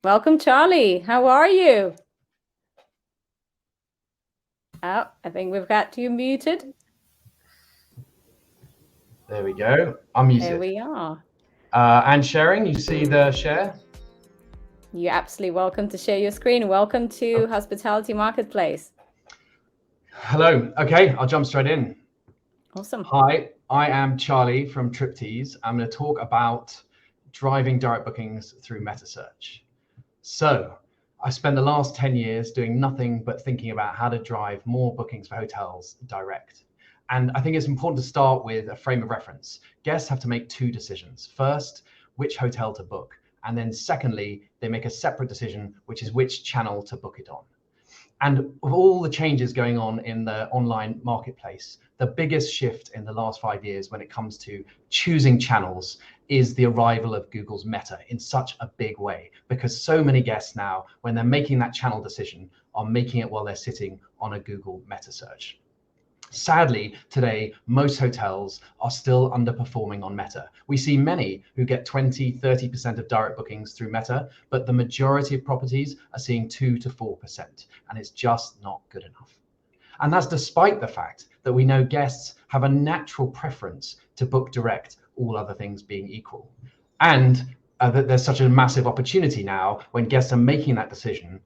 Welcome, Charlie. How are you? Oh, I think we've got you muted. There we go. I'm There muted. we are. And sharing, you see the share? You're absolutely welcome to share your screen. Welcome to Hospitality Marketplace. Hello. Okay, I'll jump straight in. Awesome. Hi, I am Charlie from Triptease. I'm going to talk about driving direct bookings through meta search. So, I spent the last 10 years doing nothing but thinking about how to drive more bookings for hotels direct. And I think it's important to start with a frame of reference. Guests have to make two decisions. First, which hotel to book. And then secondly, they make a separate decision, which is which channel to book it on. And of all the changes going on in the online marketplace, the biggest shift in the last 5 years when it comes to choosing channels is the arrival of Google's Meta in such a big way, because so many guests now, when they're making that channel decision, are making it while they're sitting on a Google Meta search. Sadly, today, most hotels are still underperforming on Meta. We see many who get 20, 30% of direct bookings through Meta, but the majority of properties are seeing 2 to 4%, and it's just not good enough. And that's despite the fact that we know guests have a natural preference to book direct, all other things being equal. And that there's such a massive opportunity now when guests are making that decision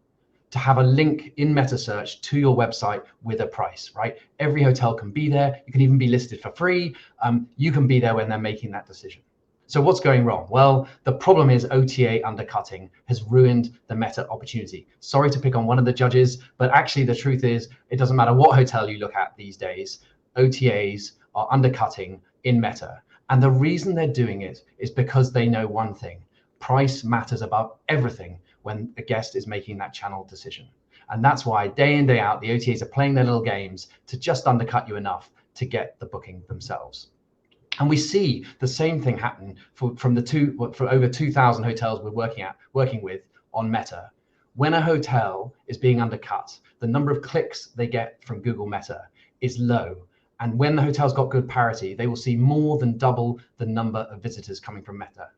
to have a link in meta search to your website with a price, right? Every hotel can be there. You can even be listed for free. You can be there when they're making that decision. So what's going wrong? Well, the problem is OTA undercutting has ruined the meta opportunity. Sorry to pick on one of the judges, but actually the truth is it doesn't matter what hotel you look at these days, OTAs are undercutting in meta. And the reason they're doing it is because they know one thing: price matters above everything when a guest is making that channel decision. And that's why day in, day out, the OTAs are playing their little games to just undercut you enough to get the booking themselves. And we see the same thing happen for over 2,000 hotels we're working with on Meta. When a hotel is being undercut, the number of clicks they get from Google Meta is low. And when the hotel's got good parity, they will see more than double the number of visitors coming from Meta.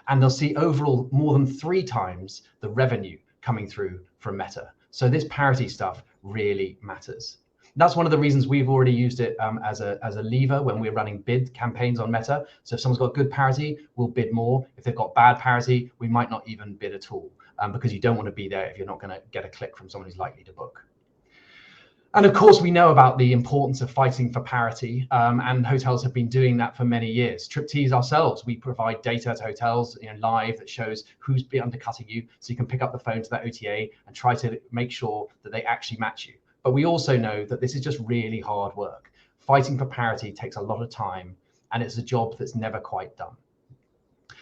And they'll see overall more than 3 times the revenue coming through from Meta. So this parity stuff really matters. That's one of the reasons we've already used it as a lever when we're running bid campaigns on Meta. So if someone's got good parity, we'll bid more. If they've got bad parity, we might not even bid at all, because you don't want to be there if you're not going to get a click from someone who's likely to book. And of course, we know about the importance of fighting for parity, and hotels have been doing that for many years. Triptease ourselves, we provide data to hotels live that shows who's been undercutting you, so you can pick up the phone to that OTA and try to make sure that they actually match you. But we also know that this is just really hard work. Fighting for parity takes a lot of time, and it's a job that's never quite done.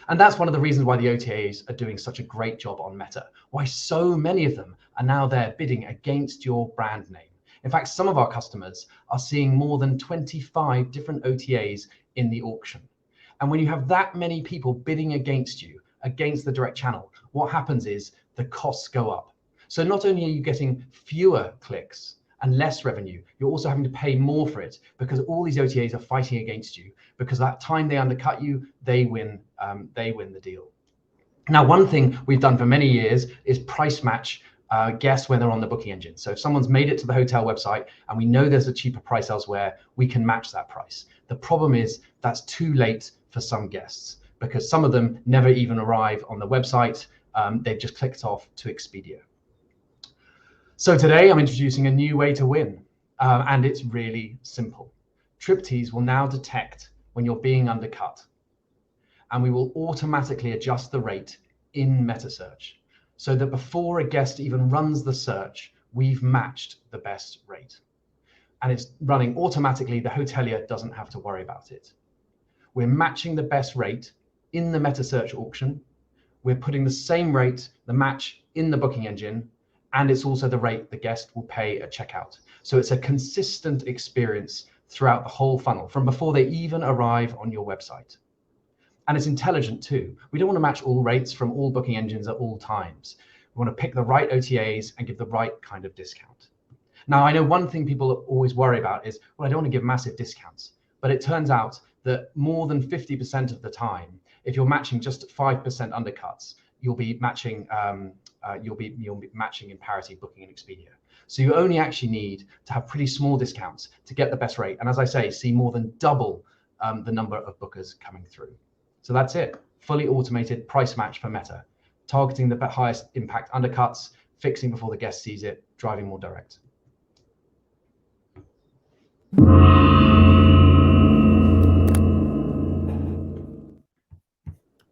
And that's one of the reasons why the OTAs are doing such a great job on Meta, why so many of them are now there bidding against your brand name. In fact, some of our customers are seeing more than 25 different OTAs in the auction. And when you have that many people bidding against you, against the direct channel, what happens is the costs go up. So not only are you getting fewer clicks and less revenue, you're also having to pay more for it, because all these OTAs are fighting against you, because that time they undercut you, they win the deal. Now, one thing we've done for many years is price match guests when they're on the booking engine. So if someone's made it to the hotel website and we know there's a cheaper price elsewhere, we can match that price. The problem is that's too late for some guests, because some of them never even arrive on the website. They've just clicked off to Expedia. So today I'm introducing a new way to win, and it's really simple. Triptease will now detect when you're being undercut, and we will automatically adjust the rate in meta search, so that before a guest even runs the search, we've matched the best rate. And it's running automatically. The hotelier doesn't have to worry about it. We're matching the best rate in the meta search auction. We're putting the same rate, the match, in the booking engine, and it's also the rate the guest will pay at checkout. So it's a consistent experience throughout the whole funnel, from before they even arrive on your website. And it's intelligent too. We don't want to match all rates from all booking engines at all times. We want to pick the right OTAs and give the right kind of discount. Now, I know one thing people always worry about is, well, I don't want to give massive discounts. But it turns out that more than 50% of the time, if you're matching just 5% undercuts, you'll be matching in parity booking and Expedia. So you only actually need to have pretty small discounts to get the best rate. And as I say, see more than double the number of bookers coming through. So that's it. Fully automated price match for Meta, targeting the highest impact undercuts, fixing before the guest sees it, driving more direct.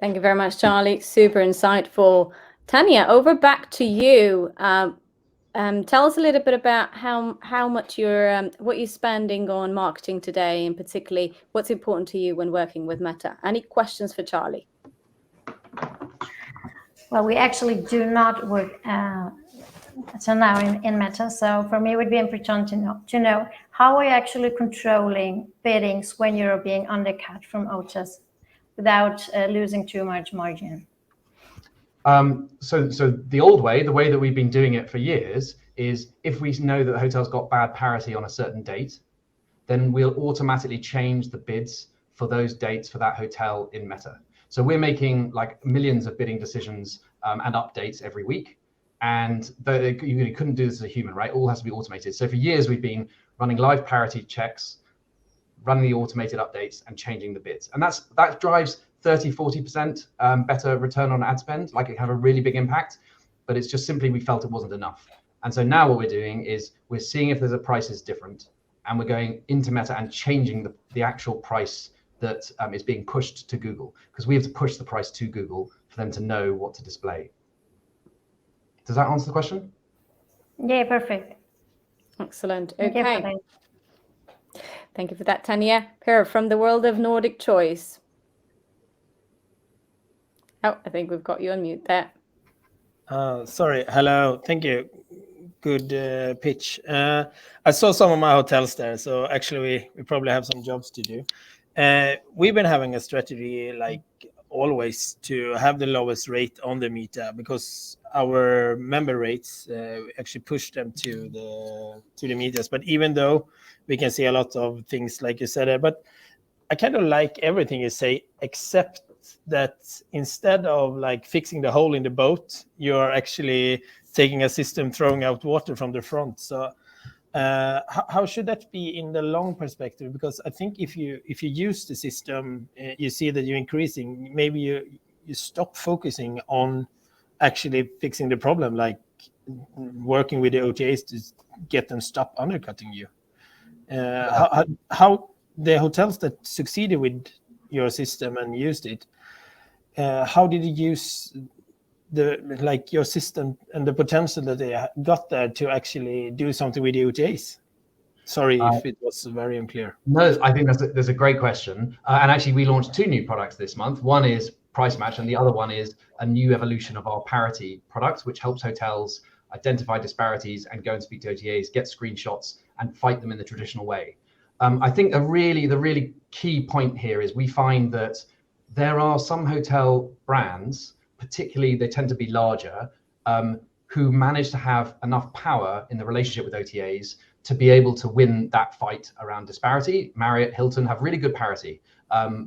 Thank you very much, Charlie. Super insightful. Tanya, over back to you. Tell us a little bit about how much what you're spending on marketing today, and particularly what's important to you when working with Meta. Any questions for Charlie? Well, we actually do not work so now in Meta. So for me, it would be important to know how are you actually controlling biddings when you're being undercut from OTAs without losing too much margin? So the old way, the way that we've been doing it for years, is if we know that the hotel's got bad parity on a certain date, then we'll automatically change the bids for those dates for that hotel in Meta. So we're making like millions of bidding decisions and updates every week. And you couldn't do this as a human, right? All has to be automated. So for years, we've been running live parity checks, running the automated updates and changing the bids. And that drives 30-40% better return on ad spend. Like, it have a really big impact, but it's just simply we felt it wasn't enough. And so now what we're doing is we're seeing if there's a price is different, and we're going into Meta and changing the actual price that is being pushed to Google, because we have to push the price to Google for them to know what to display. Does that answer the question? Yeah, perfect. Excellent. Okay. Thank you for that, Tanya. Per, from the world of Nordic choice. Oh, I think we've got you on mute there. Sorry. Hello. Thank you. Good pitch. I saw some of my hotels there, so actually we probably have some jobs to do. We've been having a strategy, like always, to have the lowest rate on the Meta, because our member rates actually push them to the Metas. But even though we can see a lot of things like you said, but I kind of like everything you say, except that instead of like fixing the hole in the boat, you're actually taking a system throwing out water from the front. So how should that be in the long perspective? Because I think if you use the system, you see that you're increasing. Maybe you stop focusing on actually fixing the problem, like working with the OTAs to get them stop undercutting you. How the hotels that succeeded with your system and used it, how did you use your system and the potential that they got there to actually do something with the OTAs? Sorry if it was very unclear. No, I think that's a great question. And actually, we launched 2 new products this month. One is Price Match, and the other one is a new evolution of our parity product, which helps hotels identify disparities and go and speak to OTAs, get screenshots, and fight them in the traditional way. I think the really key point here is we find that there are some hotel brands, particularly they tend to be larger, who manage to have enough power in the relationship with OTAs to be able to win that fight around disparity. Marriott, Hilton have really good parity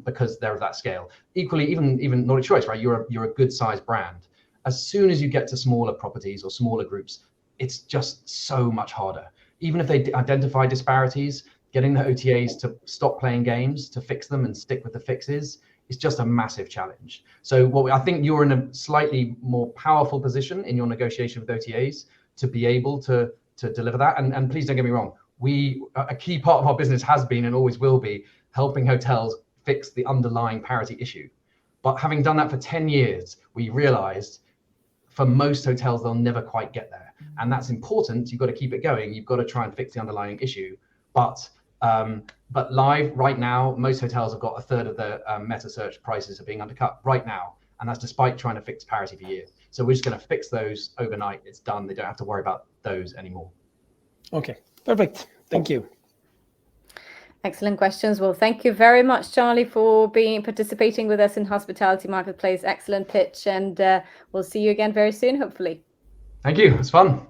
because they're of that scale. Equally, even Nordic Choice, right? You're a good sized brand. As soon as you get to smaller properties or smaller groups, it's just so much harder. Even if they identify disparities, getting the OTAs to stop playing games, to fix them and stick with the fixes, is just a massive challenge. So I think you're in a slightly more powerful position in your negotiation with OTAs to be able to deliver that. And please don't get me wrong, a key part of our business has been and always will be helping hotels fix the underlying parity issue. But having done that for 10 years, we realized for most hotels, they'll never quite get there. And that's important. You've got to keep it going. You've got to try and fix the underlying issue. But live right now, most hotels have got a third of their meta search prices are being undercut right now. And that's despite trying to fix parity for years. So we're just going to fix those overnight. It's done. They don't have to worry about those anymore. Okay, perfect. Thank you. Excellent questions. Well, thank you very much, Charlie, for participating with us in Hospitality Marketplace. Excellent pitch. And we'll see you again very soon, hopefully. Thank you. It's fun.